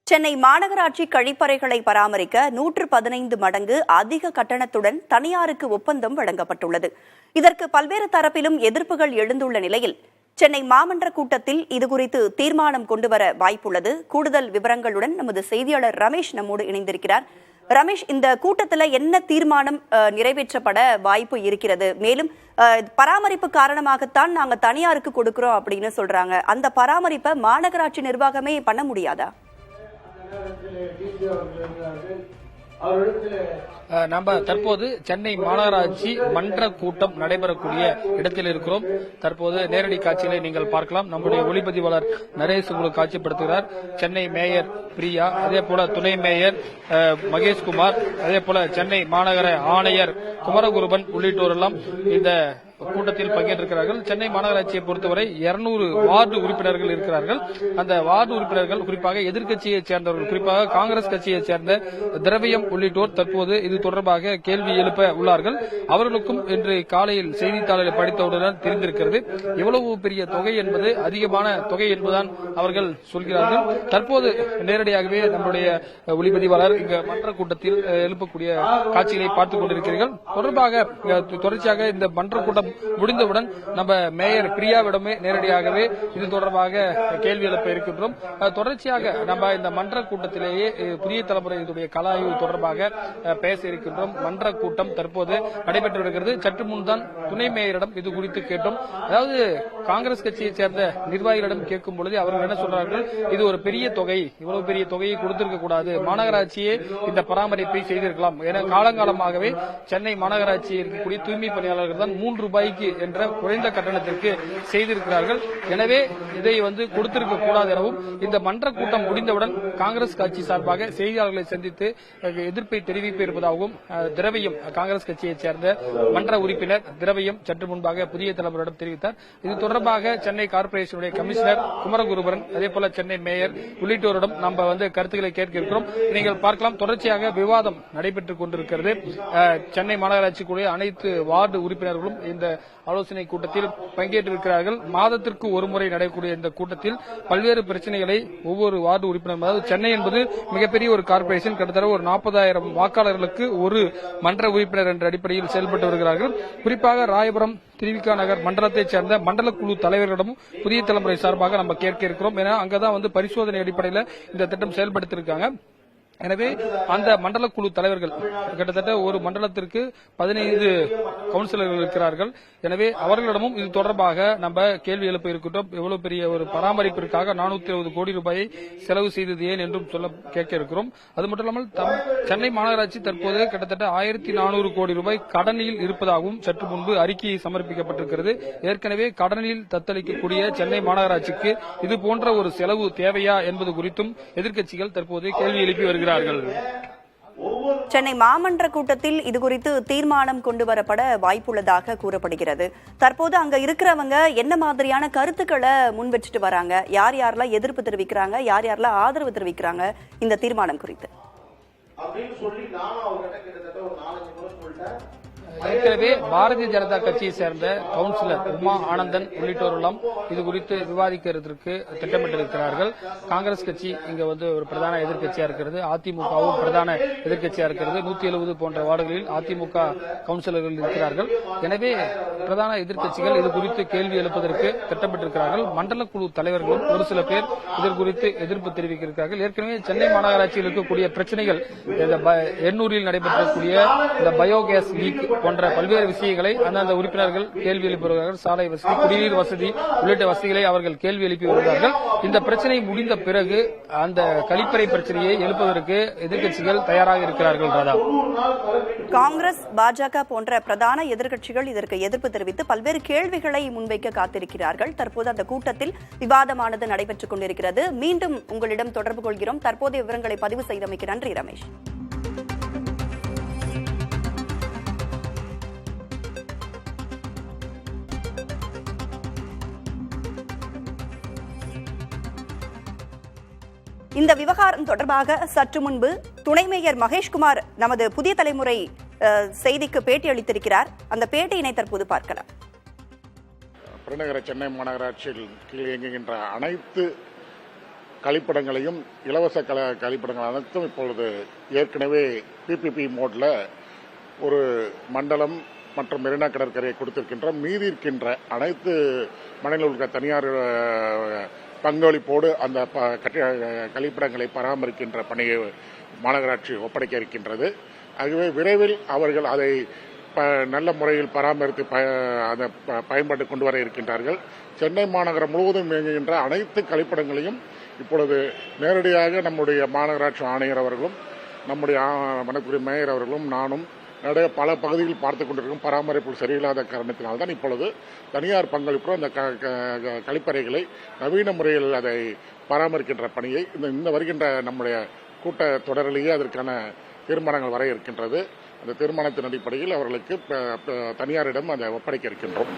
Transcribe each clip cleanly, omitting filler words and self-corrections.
சென்னை மாநகராட்சி கழிப்பறைகளை பராமரிக்க 115 மடங்கு அதிக கட்டணத்துடன் தனியாருக்கு ஒப்பந்தம் வழங்கப்பட்டுள்ளது. இதற்கு பல்வேறு தரப்பிலும் எதிர்ப்புகள் எழுந்துள்ள நிலையில் சென்னை மாமன்ற கூட்டத்தில் இதுகுறித்து தீர்மானம் கொண்டுவர வாய்ப்புள்ளது. கூடுதல் விவரங்களுடன் நமது செய்தியாளர் ரமேஷ் நம்மோடு இணைந்திருக்கிறார். ரமேஷ், இந்த கூட்டத்தில் என்ன தீர்மானம் நிறைவேற்றப்பட வாய்ப்பு இருக்கிறது? மேலும் பராமரிப்பு காரணமாகத்தான் நாங்க தனியாருக்கு கொடுக்கிறோம் அப்படின்னு சொல்றாங்க. அந்த பராமரிப்பை மாநகராட்சி நிர்வாகமே பண்ண முடியாதா? நம்ம தற்போது சென்னை மாநகராட்சி மன்ற கூட்டம் நடைபெறக்கூடிய இடத்தில் இருக்கிறோம். தற்போது நேரடி காட்சிகளை நீங்கள் பார்க்கலாம். நம்முடைய ஒளிப்பதிவாளர் நரேஷ் உங்களுக்கு காட்சிப்படுத்துகிறார். சென்னை மேயர் பிரியா, அதே போல துணை மேயர் மகேஷ்குமார், அதே போல சென்னை மாநகர ஆணையர் குமரகுருபன் உள்ளிட்டோரெல்லாம் இந்த கூட்டத்தில் பங்கேற்றிருக்கிறார்கள். சென்னை மாநகராட்சியை பொறுத்தவரை 200 வார்டு உறுப்பினர்கள் இருக்கிறார்கள். அந்த வார்டு உறுப்பினர்கள் குறிப்பாக எதிர்க்கட்சியை சேர்ந்தவர்கள், குறிப்பாக காங்கிரஸ் கட்சியை சேர்ந்த திரவியம் உள்ளிட்டோர் தற்போது இது தொடர்பாக கேள்வி எழுப்ப உள்ளார்கள். அவர்களுக்கும் இன்று காலையில் செய்தித்தாளை படித்தவுடன் தெரிந்திருக்கிறது. எவ்வளவு பெரிய தொகை என்பது, அதிகமான தொகை என்பதுதான் அவர்கள் சொல்கிறார்கள். தற்போது நேரடியாகவே நம்முடைய ஒளிப்பதிவாளர் இங்கு மன்ற கூட்டத்தில் எழுப்பக்கூடிய காட்சிகளை பார்த்துக் கொண்டிருக்கிறீர்கள். தொடர்ச்சியாக இந்த மன்ற கூட்டம் முடிந்தவுடன் நம்ம மேயர் பிரியாவிடமே நேரடியாகவே இது தொடர்பாக கேள்வி எழுப்ப இருக்கின்றோம். தொடர்ச்சியாக நம்ம இந்த மன்ற கூட்டத்திலேயே புதிய தலைமுறையினுடைய கல ஆய்வு தொடர்பாக பேச இருக்கின்றோம். மன்ற கூட்டம் தற்போது நடைபெற்று வருகிறது. சற்று முன் தான் துணை மேயரிடம் இது குறித்து கேட்டோம். அதாவது காங்கிரஸ் கட்சியை சேர்ந்த நிர்வாகிகளிடம் கேட்கும் பொழுது அவர்கள் என்ன சொல்றார்கள், இது ஒரு பெரிய தொகை, இவ்வளவு பெரிய தொகையை கொடுத்திருக்க கூடாது, மாநகராட்சியே இந்த பராமரிப்பை செய்திருக்கலாம். என காலங்காலமாகவே சென்னை மாநகராட்சி இருக்கக்கூடிய தூய்மை பணியாளர்கள் தான் 3 ரூபாய்க்கு என்ற குறைந்த கட்டணத்திற்கு செய்திருக்கிறார்கள். எனவே இதை கொடுத்திருக்க கூடாது எனவும் இந்த மன்ற கூட்டம் முடிந்தவுடன் காங்கிரஸ் கட்சி சார்பாக செய்தியாளர்களை சந்தித்து எதிர்ப்பை தெரிவிக்க இருப்பதாகவும் திரவியம், காங்கிரஸ் கட்சியைச் சேர்ந்த மன்ற உறுப்பினர் திரவியம் சற்று முன்பாக புதிய தலைவரிடம் தெரிவித்தார். இது தொடர்பாக சென்னை கார்ப்பரேஷனுடைய கமிஷனர் குமரகுருபரன், அதே போல சென்னை மேயர் உள்ளிட்டோரிடம் நம்ம கருத்துக்களை கேட்க இருக்கிறோம். நீங்கள் பார்க்கலாம், தொடர்ச்சியாக விவாதம் நடைபெற்றுக் கொண்டிருக்கிறது. சென்னை மாநகராட்சிக்குரிய அனைத்து வார்டு உறுப்பினர்களும் இந்த ஆலோசனை கூட்டத்தில் பங்கேற்றிருக்கிறார்கள். மாதத்திற்கு ஒரு முறை நடைபெறக்கூடிய இந்த கூட்டத்தில் பல்வேறு பிரச்சனைகளை ஒவ்வொரு வார்டு உறுப்பினர், அதாவது சென்னை என்பது மிகப்பெரிய ஒரு கார்ப்பரேஷன், கிட்டத்தட்ட ஒரு 40,000 வாக்காளர்களுக்கு ஒரு மன்ற உறுப்பினர் என்ற அடிப்படையில் செயல்பட்டு வருகிறார்கள். குறிப்பாக ராயபுரம், திருவிக நகர் மண்டலத்தைச் சேர்ந்த மண்டல குழு தலைவர்களிடமும் புதிய தலைமுறை சார்பாக நம்ம கேட்க இருக்கிறோம். ஏன்னா அங்கதான் பரிசோதனை அடிப்படையில் இந்த திட்டம் செயல்படுத்தியிருக்காங்க. எனவே அந்த மண்டல குழு தலைவர்கள் கிட்டத்தட்ட ஒரு மண்டலத்திற்கு 15 கவுன்சிலர்கள் இருக்கிறார்கள். எனவே அவர்களிடமும் இது தொடர்பாக நம்ம கேள்வி எழுப்ப இருக்கின்றோம். எவ்வளவு பெரிய ஒரு பராமரிப்பிற்காக 420 கோடி ரூபாயை செலவு செய்தது ஏன் என்றும் சொல்ல கேட்க இருக்கிறோம். அது மட்டும் இல்லாமல் சென்னை மாநகராட்சி தற்போது கிட்டத்தட்ட 1400 கோடி ரூபாய் கடனில் இருப்பதாகவும் சற்று முன்பு அறிக்கை சமர்ப்பிக்கப்பட்டிருக்கிறது. ஏற்கனவே கடனில் தத்தளிக்கக்கூடிய சென்னை மாநகராட்சிக்கு இது போன்ற ஒரு செலவு தேவையா என்பது குறித்தும் எதிர்க்கட்சிகள் தற்போது கேள்வி எழுப்பி வருகிறார்கள். சென்னை மாமன்ற கூட்டத்தில் இதுகுறித்து தீர்மானம் கொண்டுவரப்பட வாய்ப்புள்ளதாக கூறப்படுகிறது. தற்போது அங்க இருக்கிறவங்க என்ன மாதிரியான கருத்துக்களை முன்வச்சிட்டு வராங்க, யார் யாரெல்லாம் எதிர்ப்பு தெரிவிக்கிறாங்க, யார் யாரெல்லாம் ஆதரவு தெரிவிக்கிறாங்க இந்த தீர்மானம் குறித்து? ஏற்கனவே பாரதிய ஜனதா கட்சியை சேர்ந்த கவுன்சிலர் உமா ஆனந்தன் உள்ளிட்டோரெல்லாம் இது குறித்து விவாதிக்கிறதுக்கு திட்டமிட்டிருக்கிறார்கள். காங்கிரஸ் கட்சி இங்க ஒரு பிரதான எதிர்க்கட்சியா இருக்கிறது, அதிமுகவும் பிரதான எதிர்க்கட்சியா இருக்கிறது. 170 போன்ற வார்டுகளில் அதிமுக கவுன்சிலர்கள் இருக்கிறார்கள். எனவே பிரதான எதிர்க்கட்சிகள் இது குறித்து கேள்வி எழுப்பதற்கு திட்டமிட்டிருக்கிறார்கள். மண்டல குழு தலைவர்களும் ஒரு சில பேர் இது குறித்து எதிர்ப்பு தெரிவிக்கிறார்கள். ஏற்கனவே சென்னை மாநகராட்சியில் இருக்கக்கூடிய பிரச்சனைகள், எண்ணூரில் நடைபெற்றக்கூடிய இந்த பயோகேஸ் லீக் போன்ற பல்வேறு விஷயங்களை அந்தந்த உறுப்பினர்கள் கேள்வி எழுப்பி வருகிறார்கள். சாலை வசதி, குடிநீர் வசதி உள்ளிட்ட வசதிகளை அவர்கள் கேள்வி எழுப்பி வருகிறார்கள். இந்த பிரச்சனை முடிந்த பிறகு அந்த கழிப்பறை பிரச்சனையை எழுப்புவதற்கு எதிர்க்கட்சிகள் தயாராக இருக்கிறார்கள். ராதா, காங்கிரஸ், பாஜக போன்ற பிரதான எதிர்க்கட்சிகள் இதற்கு எதிர்ப்பு தெரிவித்து பல்வேறு கேள்விகளை முன்வைக்க காத்திருக்கிறார்கள். தற்போது அந்த கூட்டத்தில் விவாதமானது நடைபெற்றுக் கொண்டிருக்கிறது. மீண்டும் உங்களிடம் தொடர்பு கொள்கிறோம். தற்போதைய விவரங்களை பதிவு செய்தமைக்கு நன்றி ரமேஷ். இந்த விவகாரம் தொடர்பாக சற்று முன்பு துணை மேயர் மகேஷ்குமார் நமது புதிய தலைமுறை செய்திக்கு பேட்டி அளித்திருக்கிறார். அந்த பேட்டியினை தற்போது பார்க்கலாம். பெருநகர சென்னை மாநகராட்சியில் கீழ் இயங்குகின்ற அனைத்து கழிப்பிடங்களையும் இலவச கழிப்பிடங்கள் அனைத்தும் இப்பொழுது ஏற்கனவே பிபிபி மோட்ல ஒரு மண்டலம் மற்றும் மெரினா கடற்கரையை கொடுத்திருக்கின்ற மீதி இருக்கின்ற அனைத்து மனையில் உள்ள தனியார் பங்களிப்போடு அந்த கழிப்பிடங்களை பராமரிக்கின்ற பணியை மாநகராட்சி ஒப்படைக்க இருக்கின்றது. ஆகவே விரைவில் அவர்கள் அதை நல்ல முறையில் பராமரித்து அதை பயன்பாட்டு கொண்டு வர இருக்கின்றார்கள். சென்னை மாநகரம் முழுவதும் இயங்குகின்ற அனைத்து கழிப்பிடங்களையும் இப்பொழுது நேரடியாக நம்முடைய மாநகராட்சி ஆணையர் அவர்களும் நம்முடைய மனக்குரிய மேயர் அவர்களும் நானும் பல பகுதிகளில் பார்த்துக் கொண்டிருக்கும் பராமரிப்பு சரியில்லாத காரணத்தினால்தான் இப்பொழுது தனியார் பங்களிப்புடன் அந்த கழிப்பறைகளை நவீன முறையில் அதை பராமரிக்கின்ற பணியை இந்த வருகின்ற நம்முடைய கூட்ட தொடரிலேயே அதற்கான தீர்மானங்கள் வர இருக்கின்றது. அந்த தீர்மானத்தின் அடிப்படையில் அவர்களுக்கு தனியாரிடம் அதை ஒப்படைக்க இருக்கின்றோம்.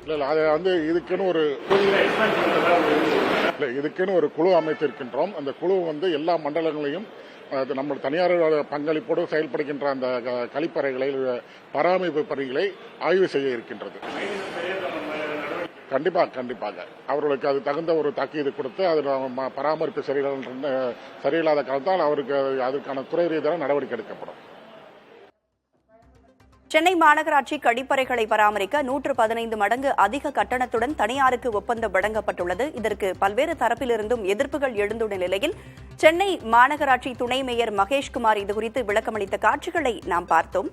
இல்லை அதை இதுக்குன்னு ஒரு குழு அமைத்திருக்கின்றோம். அந்த குழு எல்லா மண்டலங்களையும் நம்ம தனியார் பங்களிப்போடு செயல்படுகின்ற அந்த கழிப்பறைகளை பராமரிப்பு பணிகளை ஆய்வு செய்ய இருக்கின்றது. கண்டிப்பாக அவர்களுக்கு அது தகுந்த ஒரு தாக்கீது கொடுத்து அது பராமரிப்பு சரியில்லாத காலத்தால் அவருக்கு அதற்கான துறை ரீதியான நடவடிக்கை எடுக்கப்படும். சென்னை மாநகராட்சி கழிப்பறைகளை பராமரிக்க 115 மடங்கு அதிக கட்டணத்துடன் தனியாருக்கு ஒப்பந்தம் வழங்கப்பட்டுள்ளது. இதற்கு பல்வேறு தரப்பிலிருந்தும் எதிர்ப்புகள் எழுந்துள்ள நிலையில் சென்னை மாநகராட்சி துணை மேயர் மகேஷ்குமார் இதுகுறித்து விளக்கமளித்த காட்சிகளை நாம் பார்த்தோம்.